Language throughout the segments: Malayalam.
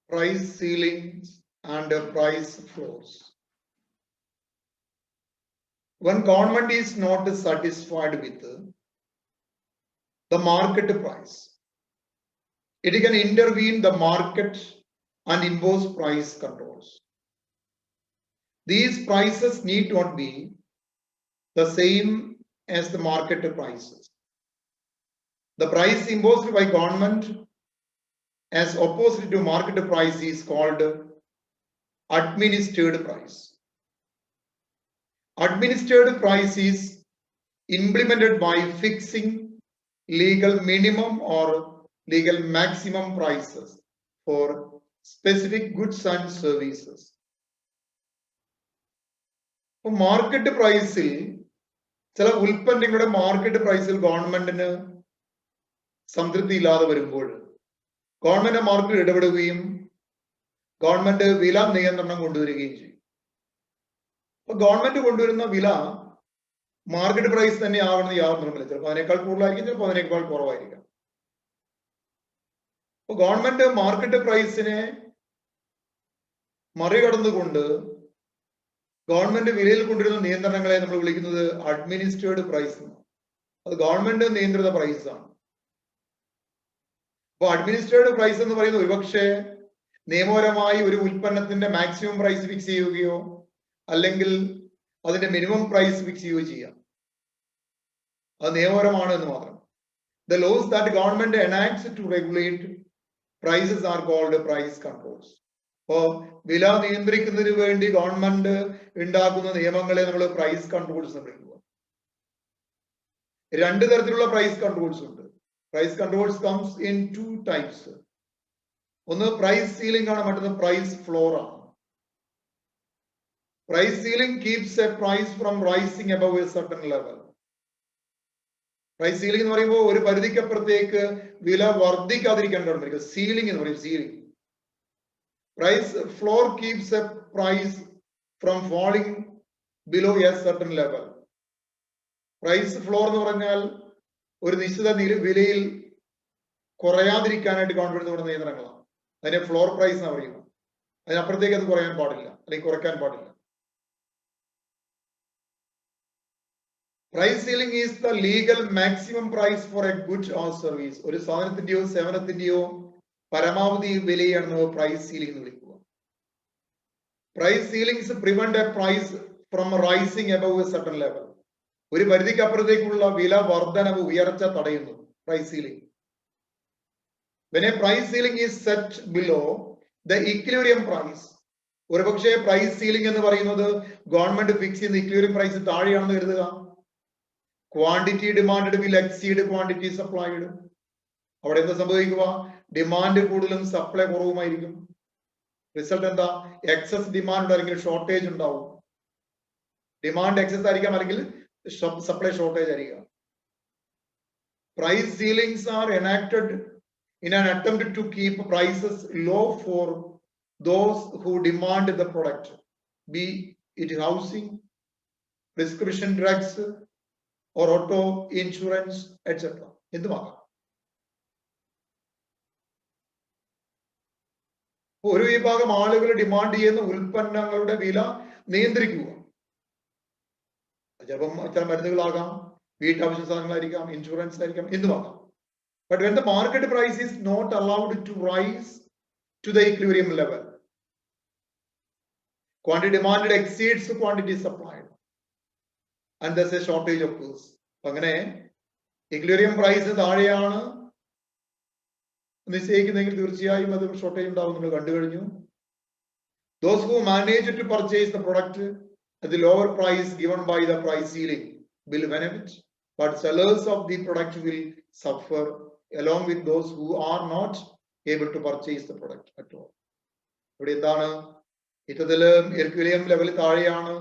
price ceilings and price floors. When government is not satisfied with the market price, it can intervene the market and impose price controls. These prices need not be the same as the market prices. The price imposed by government as opposite to market price is called administered price. Administered price is implemented by fixing legal minimum or legal maximum prices for specific goods and services. Market price, ചില ഉൽപ്പന്നങ്ങളുടെ മാർക്കറ്റ് പ്രൈസിൽ ഗവൺമെന്റിന് സംതൃപ്തി ഇല്ലാതെ വരുമ്പോൾ ഗവൺമെന്റ് മാർക്കറ്റിൽ ഇടപെടുകയും ഗവൺമെന്റ് വില നിയന്ത്രണം കൊണ്ടുവരികയും ചെയ്യും. അപ്പൊ ഗവൺമെന്റ് കൊണ്ടുവരുന്ന വില മാർക്കറ്റ് പ്രൈസ് തന്നെ ആവണമെന്ന് യാതൊരു നിർബന്ധമില്ല. ചിലപ്പോൾ അതിനേക്കാൾ കൂടുതലായിരിക്കും, ചിലപ്പോൾ അതിനേക്കാൾ കുറവായിരിക്കാം. അപ്പൊ ഗവൺമെന്റ് മാർക്കറ്റ് പ്രൈസിനെ മറികടന്നുകൊണ്ട് ഗവൺമെന്റ് വിലയിൽ കൊണ്ടുവരുന്ന നിയന്ത്രണങ്ങളെ നമ്മൾ വിളിക്കുന്നത് അഡ്മിനിസ്ട്രേഡ് പ്രൈസ് എന്നാണ്. അത് ഗവൺമെന്റ് നിയന്ത്രിത പ്രൈസ് ആണ്. അപ്പൊ അഡ്മിനിസ്ട്രേഡ് പ്രൈസ് എന്ന് പറയുന്നത് ഒരുപക്ഷെ നിയമപരമായി ഒരു ഉൽപ്പന്നത്തിന്റെ മാക്സിമം പ്രൈസ് ഫിക്സ് ചെയ്യുകയോ അല്ലെങ്കിൽ അതിന്റെ മിനിമം പ്രൈസ് ഫിക്സ് ചെയ്യുകയോ ചെയ്യാം. അത് നിയമപരമാണ് എന്ന് മാത്രം. The laws that government enacts to regulate prices are called price controls. അപ്പോ വില നിയന്ത്രിക്കുന്നതിന് വേണ്ടി ഗവൺമെന്റ് ഉണ്ടാക്കുന്ന നിയമങ്ങളെ നമ്മൾ പ്രൈസ് കൺട്രോൾസ് എന്ന് വിളിക്കുക. രണ്ട് തരത്തിലുള്ള പ്രൈസ് കൺട്രോൾസ് ഉണ്ട്. Price controls comes in two types. ഒന്ന് പ്രൈസ് സീലിംഗ് ആണ്, മറ്റൊന്ന് പ്രൈസ് ഫ്ലോർ ആണ്. Price ceiling keeps a price from rising above a certain level. Price ceiling എന്ന് പറയുമ്പോൾ ഒരു പരിധിക്കപ്പുറത്തേക്ക് വില വർദ്ധിക്കാതിരിക്കാൻ ഗവൺമെന്റ് സീലിംഗ് എന്ന് പറയും. Ceiling. Price floor keeps a price from falling below a certain level. Price floor എന്ന് പറഞ്ഞാൽ ഒരു നിശ്ചിത വിലയിൽ കുറയാതിരിക്കാനായിട്ട് ഗവൺമെന്റ് കൊടുക്കുന്ന നിയന്ത്രണങ്ങളാണ്. അതിനെ ഫ്ലോർ പ്രൈസ് എന്ന് പറയുന്നത്. അതിനപ്പുറത്തേക്ക് അത് കുറയാൻ പാടില്ല അല്ലെങ്കിൽ കുറയ്ക്കാൻ പാടില്ല. Price ceiling is the legal maximum price for a good or service. ഒരു സാധനത്തിന്റെയോ സേവനത്തിന്റെയോ പരമാവധി വിലയാണ് പ്രൈസ് സീലിംഗ് എന്ന് വിളിക്കുക. Price ceilings prevent a price from rising above a certain level. ഒരു പരിധിക്ക് അപ്പുറത്തേക്കുള്ള വില വർധനവ് ഉയർച്ച തടയുന്നു price ceiling. When a price ceiling is set below the equilibrium price, ഒരുപക്ഷെ പ്രൈസ് സീലിംഗ് എന്ന് പറയുന്നത് ഗവൺമെന്റ് ഫിക്സ് ചെയ്യുന്ന ഇക്വിലിബ്രിയം പ്രൈസ് താഴെയാണെന്ന് കരുതുക. Quantity demand will exceed quantity supplied. അവിടെ എന്താ സംഭവിക്കുക? ഡിമാൻഡ് കൂടുതലും സപ്ലൈ കുറവുമായിരിക്കും. റിസൾട്ട് എന്താ? എക്സസ് ഡിമാൻഡ് അല്ലെങ്കിൽ ഷോർട്ടേജ് ഉണ്ടാവും. ഡിമാൻഡ് എക്സസ് ആയിരിക്കാം അല്ലെങ്കിൽ സപ്ലൈ ഷോർട്ടേജ് ആയിരിക്കാം. Price ceilings are enacted in an attempt to keep prices low for those who demand the product, be it housing, prescription drugs or auto insurance, etc. എന്തുമാകാം. ഒരു വിഭാഗം ആളുകൾ ഡിമാൻഡ് ചെയ്യുന്ന ഉൽപ്പന്നങ്ങളുടെ വില നിയന്ത്രിക്കുക. ചിലപ്പം ചില മരുന്നുകളാകാം, വീട്ടാവശ്യ സാധനങ്ങളായിരിക്കാം, ഇൻഷുറൻസ് ആയിരിക്കാം, എന്തുമാകാം. But when the market price is not allowed to rise to the equilibrium level, quantity demanded exceeds the quantity supplied, and thus a shortage occurs. അങ്ങനെ equilibrium price താഴെയാണ് നിശ്ചയിക്കുന്നെങ്കിൽ തീർച്ചയായും അത് ഷോർട്ടേജ് ഉണ്ടാവും. നമ്മൾ കണ്ടു കഴിഞ്ഞു. Those who manage to purchase the product at the lower price given by the price ceiling will benefit, but sellers of the product will suffer along with those who are not able to purchase the product at all. ഇവിടെ എന്താണ്? ഇത്തരത്തില് എക്വിലിബ്രിയം ലെവൽ താഴെയാണ്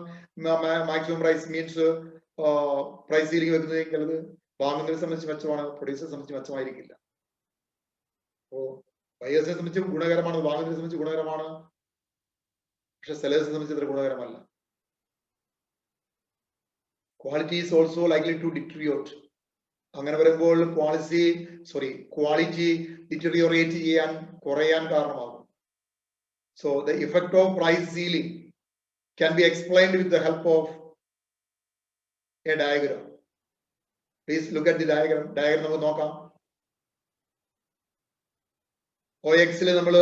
maximum price means price ceiling വെക്കുന്നതെങ്കിൽ അത് വാങ്ങുന്നതിനെ സംബന്ധിച്ച് മെച്ചമാണ്, പ്രൊഡ്യൂസറെ സംബന്ധിച്ച് മെച്ചമായിരിക്കില്ല. അപ്പോ ബയേഴ്സിനെ സംബന്ധിച്ച് ഗുണകരമാണ്, വാങ്ങുന്നതിനെ സംബന്ധിച്ച് ഗുണകരമാണ്, പക്ഷെ സെല്ലേഴ്സിനെ സംബന്ധിച്ച് അത്ര ഗുണകരമല്ല. Quality is also likely to deteriorate. അങ്ങനെ വരുമ്പോൾ ക്വാളിറ്റി ഡിറ്ററിയോറേറ്റ് ചെയ്യാൻ കുറയാൻ കാരണമാകും. So the effect of price ceiling can be explained with the help of a diagram. Please look at the diagram. Diagram നമുക്ക് നോക്കാം. OX-ൽ നമ്മൾ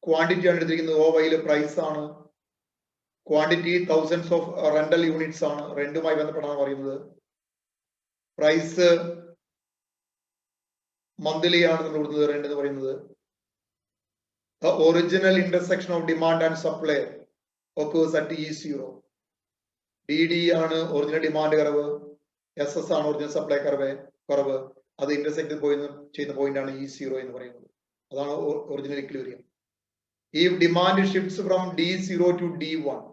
ക്വാണ്ടിറ്റി ആണ് എടുത്തിരിക്കുന്നത്. OY-ൽ പ്രൈസ് ആണ്. Quantity thousands of rental units ആണ്. റെന്റുമായി ബന്ധപ്പെട്ടാണ് പറയുന്നത്. പ്രൈസ് മന്ത്ലി ആണ് നമ്മൾ കൊടുത്തത് റെന്റ് എന്ന് പറയുന്നത്. The original intersection of demand and supply occurs at E0. DD ആണ് ഒറിജിനൽ ഡിമാൻഡ് കർവ്, SS ആണ് ഒറിജിനൽ സപ്ലൈ കർവ്. അത് ഇന്റർസെക്ട് ചെയ്യുന്ന പോയിന്റ് ആണ് E0 എന്ന് പറയുന്നത്. അതാണ് original equilibrium. If demand shifts from D0 to D1,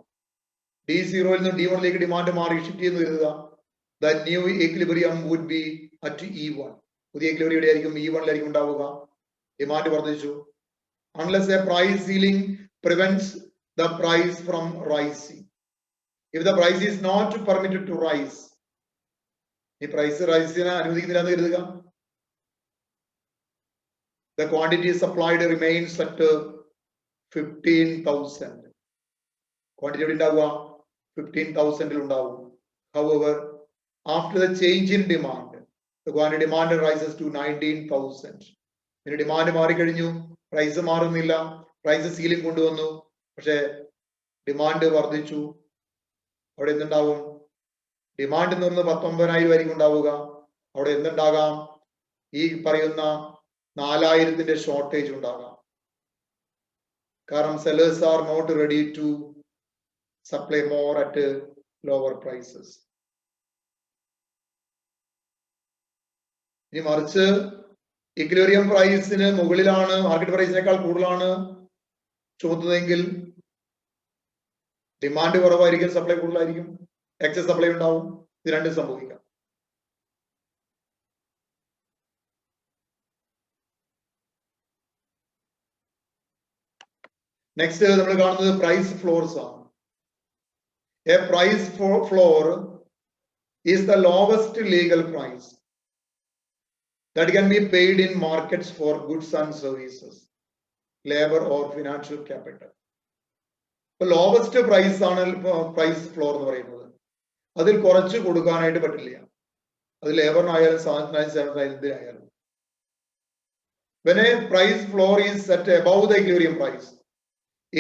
D0 ൽ നിന്ന് D1 ഡിമാൻഡ് മാറി ഷിഫ്റ്റ് ചെയ്യുന്നു കരുതുക. The new equilibrium would be at E1. പുതിയ ഇക്വിലിബ്രിയം എവിടെയായിരിക്കും? E1 ലായിരിക്കും ഉണ്ടാവുക. ഡിമാൻഡ് വർദ്ധിച്ചു. Unless a price ceiling prevents the price from rising. If the price is not permitted to rise, the price rising അനുവദിക്കുന്നില്ല എന്ന് കരുതുക. The quantity supplied remains at 15,000. Quantity എവിടെ ഉണ്ടാവുക? 15,000 ഉണ്ടാവും. However, after the change in demand, the quantity demand rises to 19,000. പിന്നെ ഡിമാൻഡ് മാറിക്കഴിഞ്ഞു, പ്രൈസ് മാറുന്നില്ല, പ്രൈസ് സീലിംഗ് കൊണ്ടുവന്നു, പക്ഷെ ഡിമാൻഡ് വർദ്ധിച്ചു. അവിടെ എന്തുണ്ടാവും? ഡിമാൻഡ് എന്ന് പറയുന്നത് 19,000 ആയിരിക്കും ഉണ്ടാവുക. അവിടെ എന്തുണ്ടാകാം? ഈ പറയുന്ന 4,000 ഷോർട്ടേജ് ഉണ്ടാകാം. കാരണം sellers are not ready to supply more at lower prices. ഇനി മറിച്ച് ഇക്വിലിബ്രിയം പ്രൈസിന് മുകളിലാണ്, മാർക്കറ്റ് പ്രൈസിനേക്കാൾ കൂടുതലാണ് ചുമത്തുന്നതെങ്കിൽ ഡിമാൻഡ് കുറവായിരിക്കും, സപ്ലൈ കൂടുതലായിരിക്കും, എക്സസ് സപ്ലൈ ഉണ്ടാവും. ഇത് രണ്ടും സംഭവിക്കാം. നെക്സ്റ്റ് നമ്മൾ കാണുന്നത് പ്രൈസ് ഫ്ലോർസ് ആണ്. A price floor is the lowest legal price that can be paid in markets for goods and services, labor or financial capital. Lowest price ആണ് പ്രൈസ് ഫ്ലോർ എന്ന് പറയുന്നത്. അതിൽ കുറച്ച് കൊടുക്കാനായിട്ട് പറ്റില്ല. അത് ലേബറിനായാലും സാധനത്തിനായാലും എന്തിനായാലും. When a price floor is set above the equilibrium price,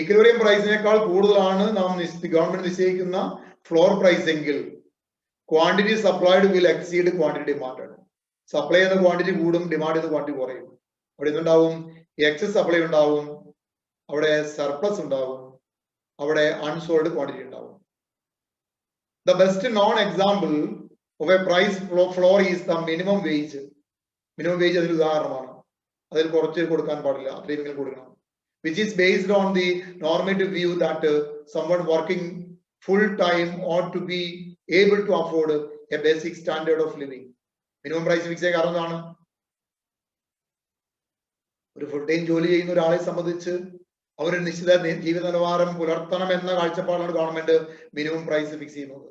equilibrium പ്രൈസിനേക്കാൾ കൂടുതലാണ് ഗവൺമെന്റ് നിശ്ചയിക്കുന്ന ഫ്ലോർ പ്രൈസ് എങ്കിൽ quantity supplied will exceed quantity demand. Supply എന്ന ക്വാണ്ടിറ്റി കൂടും, ഡിമാൻഡ് എന്ന ക്വാണ്ടിറ്റി കുറയും. അവിടെ എന്തുണ്ടാവും? എക്സസ് സപ്ലൈ ഉണ്ടാവും, അവിടെ സർപ്ലസ് ഉണ്ടാവും, അവിടെ അൺസോൾഡ് ക്വാണ്ടിറ്റി ഉണ്ടാവും. The best non example of a price floor is the minimum wage. Minimum wage അതിന് ഉദാഹരണമാണ്. അതിൽ കുറച്ച് കൊടുക്കാൻ പാടില്ല, അത്രയും കൊടുക്കണം. Which is based on the normative view that someone working full time ought to be able to afford a basic standard of living. Minimum price fix ചെയ്യാൻ കാരണം എന്താണ്? ഒരു ഫുൾ ടൈം ജോലി ചെയ്യുന്ന ഒരാളെ സംബന്ധിച്ച് അവര് നിശ്ചിത ജീവിത നിലവാരം പുലർത്തണം എന്ന കാഴ്ചപ്പാടാണ് ഗവൺമെന്റ് മിനിമം പ്രൈസ് ഫിക്സ് ചെയ്യുന്നത്.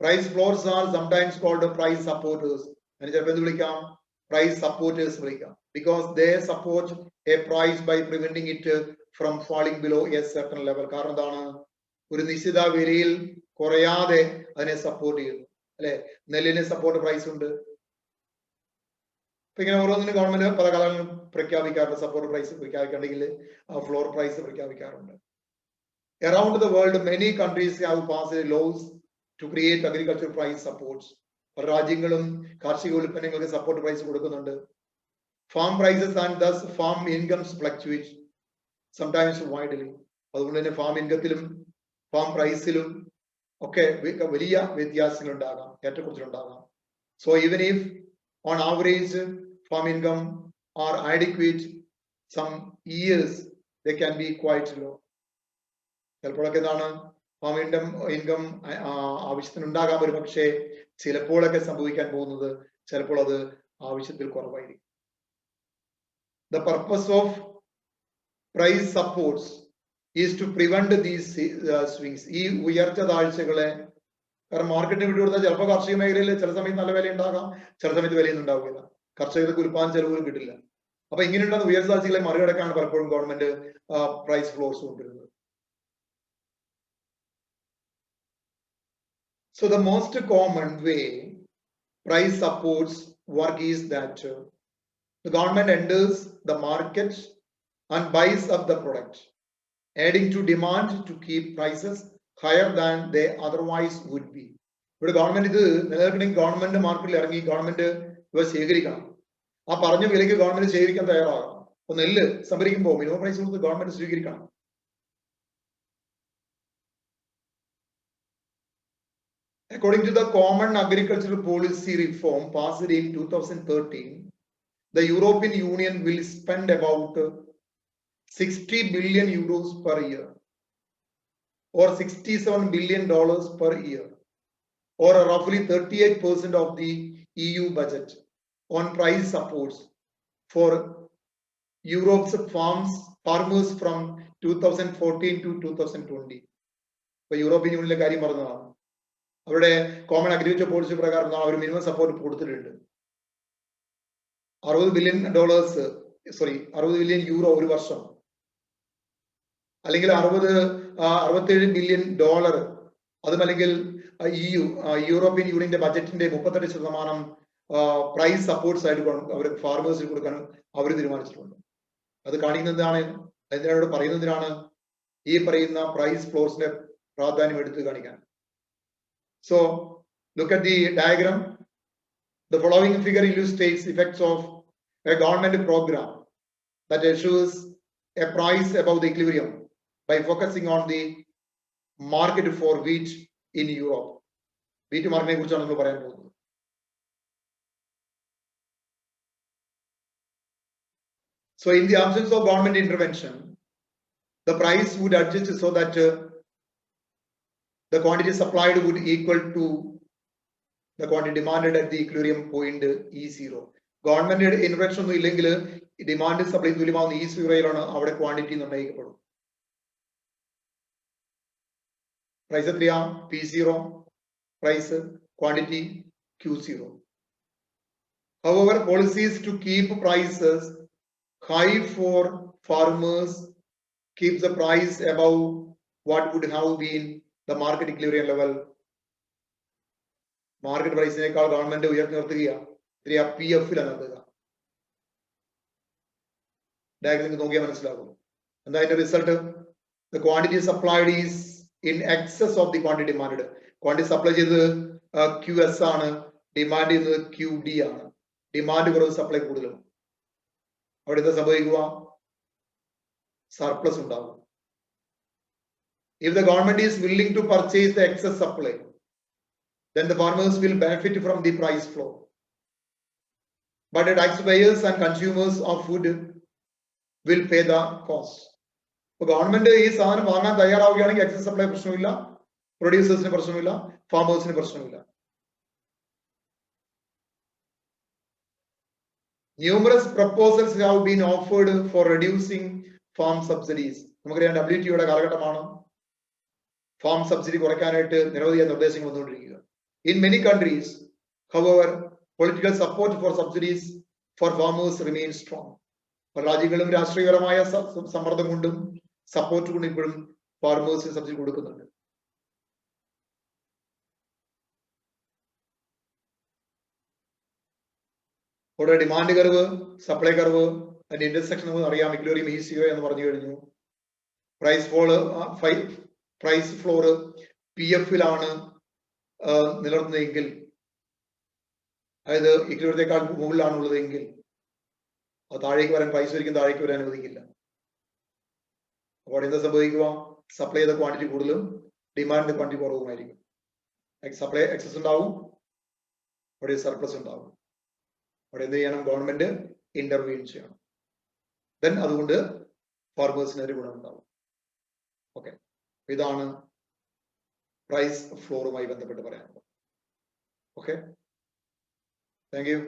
Price floors are sometimes called price supporters. അതിന് ചിലപ്പോൾ എന്ത് വിളിക്കാം? പ്രൈസ് സപ്പോർട്ടേഴ്സ് വിളിക്കാം. Because they support a price by preventing it from falling below a certain level. കാരണം എന്താണ്? ഒരു നിശ്ചിത വിലയിൽ കുറയാതെ അതിനെ സപ്പോർട്ട് ചെയ്യുന്നു. അല്ലെ, നെല്ലിന് സപ്പോർട്ട് പ്രൈസ് ഉണ്ട്. അപ്പൊ ഇങ്ങനെ ഓരോന്നിനും ഗവൺമെന്റ് പല കാലങ്ങളിലും പ്രഖ്യാപിക്കാറുണ്ട്. സപ്പോർട്ട് പ്രൈസ് പ്രഖ്യാപിക്കണമെങ്കിൽ ഫ്ലോർ പ്രൈസ് പ്രഖ്യാപിക്കാറുണ്ട്. Around the world, many countries have passed laws to create agricultural price supports. പല രാജ്യങ്ങളും കാർഷിക ഉൽപ്പന്നങ്ങൾക്ക് സപ്പോർട്ട് പ്രൈസ് കൊടുക്കുന്നുണ്ട്. Farm prices and thus farm incomes fluctuate sometimes widely. അതുകൊണ്ട് തന്നെ ഫാം ഇൻകത്തിലും ഫാം പ്രൈസിലും ഒക്കെ വലിയ വ്യത്യാസങ്ങൾ ഉണ്ടാകാം, ഏറ്റക്കുറച്ചിലുണ്ടാകാം. So even if on average farm income are adequate, some years they can be quite low. ചിലപ്പോഴൊക്കെ എന്താണ്? ഫാം ഇൻകം ആവശ്യത്തിന് ഉണ്ടാകാം ഒരു പക്ഷേ, ചിലപ്പോഴൊക്കെ സംഭവിക്കാൻ പോകുന്നത് ചിലപ്പോൾ അത് ആവശ്യത്തിൽ കുറവായിരിക്കും. The purpose of price supports is to prevent these swings. ഈ ഉയർച്ച താഴ്ചകളെ, കാരണം മാർക്കറ്റിന് വിട്ടു കൊടുത്താൽ ചിലപ്പോൾ കാർഷിക മേഖലയിൽ ചില സമയത്ത് നല്ല വില ഉണ്ടാകാം, ചില സമയത്ത് വിലയൊന്നും ഉണ്ടാവുകയില്ല. കർഷകർക്ക് ഉൽപ്പാദന ചെലവുകൾ കിട്ടില്ല. അപ്പൊ ഇങ്ങനെയുള്ള ഉയർച്ചാഴ്ചകളെ മറികടക്കാണ് പലപ്പോഴും ഗവൺമെന്റ് പ്രൈസ് ഫ്ലോർസ് കൊണ്ടുവരുന്നത്. So the most common way price supports work is that the government enters the market and buys up the product, adding to demand to keep prices higher than they otherwise would be. ഇവിടെ ഗവൺമെന്റ് ഇത് നിലനിൽക്കണമെങ്കിൽ ഗവൺമെന്റ് മാർക്കറ്റിൽ ഇറങ്ങി ഗവൺമെന്റ് ഇവ ശേഖരിക്കണം. ആ പറഞ്ഞ വിലയ്ക്ക് ഗവൺമെന്റ് ശേഖരിക്കാൻ തയ്യാറാകണം. അപ്പൊ നെല്ല് സംഭരിക്കുമ്പോൾ മിനിമം പ്രൈസ് കൊടുത്ത് ഗവൺമെന്റ് സ്വീകരിക്കണം. According to the Common Agricultural Policy Reform passed in 2013, the European Union will spend about 60 billion euros per year, or $67 billion per year, or roughly 38% of the EU budget on price supports for Europe's farmers from 2014 to 2020. ഇപ്പൊ യൂറോപ്യൻ യൂണിയനിലെ കാര്യം പറഞ്ഞതാണ്. അവരുടെ കോമൺ അഗ്രികൾച്ചർ പോളിസി പ്രകാരം അവർ മിനിമം സപ്പോർട്ട് കൊടുത്തിട്ടുണ്ട്. $60 ബില്യൺ ഒരു വർഷം, അല്ലെങ്കിൽ 67 ബില്യൺ ഡോളർ, അതും അല്ലെങ്കിൽ യൂറോപ്യൻ യൂണിയന്റെ ബജറ്റിന്റെ 38% പ്രൈസ് സപ്പോർട്ട്സ് ആയിട്ട് അവർ ഫാർമേഴ്സിന് കൊടുക്കാൻ അവർ തീരുമാനിച്ചിട്ടുണ്ട്. അത് കാണിക്കുന്നതാണ്, അതിനോട് പറയുന്നതിനാണ് ഈ പറയുന്ന പ്രൈസ് ഫ്ലോർസിന്റെ പ്രാധാന്യം എടുത്ത് കാണിക്കാൻ. So look at the diagram. The following figure illustrates effects of a government program that assures a price above the equilibrium by focusing on the market for wheat in Europe. Wheat market കുറിച്ചാണ് നമ്മൾ പറയാൻ പോകുന്നത്. So in the absence of government intervention, the price would adjust so that the quantity supplied would equal to the quantity demanded at the equilibrium point E0. Government invention ഒന്നും ഇല്ലെങ്കിൽ ഡിമാൻഡ് സപ്ലൈ തുല്യമാവുന്ന E0യിലാണ് അവിടെ ക്വാണ്ടിറ്റി നിർണ്ണയിക്കപ്പെടും. പ്രൈസ് എത്രയാ? P0 price, quantity Q0. However, policies to keep prices high for farmers keeps the price above what would have been the market equilibrium level. Market പ്രൈസിനേക്കാൾ ഗവൺമെന്റ് ഉയർത്തി നിർത്തുകയാണ്. PF-ലാണ് നിർത്തുക. ഡയഗ്രം നോക്കിയാൽ മനസ്സിലാകും. എന്താ അതിന്റെ result? The quantity supplied is in excess of the quantity demanded. Quantity supply ചെയ്തത് QS ആണ്, ഡിമാൻഡ് ചെയ്യുന്നത് QD ആണ്. ഡിമാൻഡ് കുറവ്, സപ്ലൈ കൂടുതലും. അവിടെ എന്താ സംഭവിക്കുക? സർപ്ലസ് ഉണ്ടാകും. If the government is willing to purchase the excess supply, then the farmers will benefit from the price floor. But the taxpayers and consumers of food will pay the cost. So government ഈ സാധനം വാങ്ങാൻ തയ്യാറാവുകയാണെങ്കിൽ എക്സസ് സപ്ലൈ പ്രശ്നമില്ല, പ്രൊഡ്യൂസേഴ്സിന് പ്രശ്നമില്ല, ഫാമേഴ്സിന് പ്രശ്നമില്ല. Numerous proposals have been offered for reducing farm subsidies. നമുക്കറിയാം WTOയുടെ കാലഘട്ടമാണ്. ഫാം സബ്സിഡി കുറയ്ക്കാനായിട്ട് നിരവധി നിർദ്ദേശങ്ങൾ വന്നുകൊണ്ടിരിക്കുക. In many countries, however, political support for subsidies for farmers remains strong. പല രാജ്യങ്ങളും രാഷ്ട്രീയപരമായ സമ്മർദ്ദം കൊണ്ടും സപ്പോർട്ട് കൊണ്ടും ഇപ്പോഴും ഫാർമേഴ്സിന് സബ്സിഡി കൊടുക്കുന്നുണ്ട്. ഇവിടെ ഡിമാൻഡ് കർവ്, സപ്ലൈ കർവ്, അതിന്റെ ഇന്റർസെക്ഷൻ നമുക്ക് അറിയാം. ഇക്വിലിബ്രിയം E0 എന്ന് പറഞ്ഞു കഴിഞ്ഞു. പ്രൈസ് ഫ്ലോർ PF-ലാണ് നിലനിർത്തുന്നതെങ്കിൽ, അതായത് ഇക്വിലിബ്രിയത്തെക്കാൾ മുകളിലാണുള്ളതെങ്കിൽ അത് താഴേക്ക് വരാൻ, പ്രൈസ് ഒരിക്കലും താഴേക്ക് വരാൻ അനുവദിക്കില്ല. അപ്പോൾ എന്താ സംഭവിക്കുക? സപ്ലൈ ചെയ്ത ക്വാണ്ടിറ്റി കൂടുതലും ഡിമാൻഡ് ക്വാണ്ടിറ്റി കുറവുമായിരിക്കും. സപ്ലൈ എക്സസ് ഉണ്ടാവും, അവിടെ സർപ്ലസ് ഉണ്ടാവും. അവിടെ എന്ത് ചെയ്യണം? ഗവൺമെന്റ് ഇന്റർവീൻ ചെയ്യണം. ദെൻ അതുകൊണ്ട് ഫാർമേഴ്സിന് ഒരു ഗുണമുണ്ടാവും. ഓക്കെ, ഇതാണ് പ്രൈസ് ഫ്ലോറുമായി ബന്ധപ്പെട്ട് പറയാനുള്ളത്. Okay, thank you.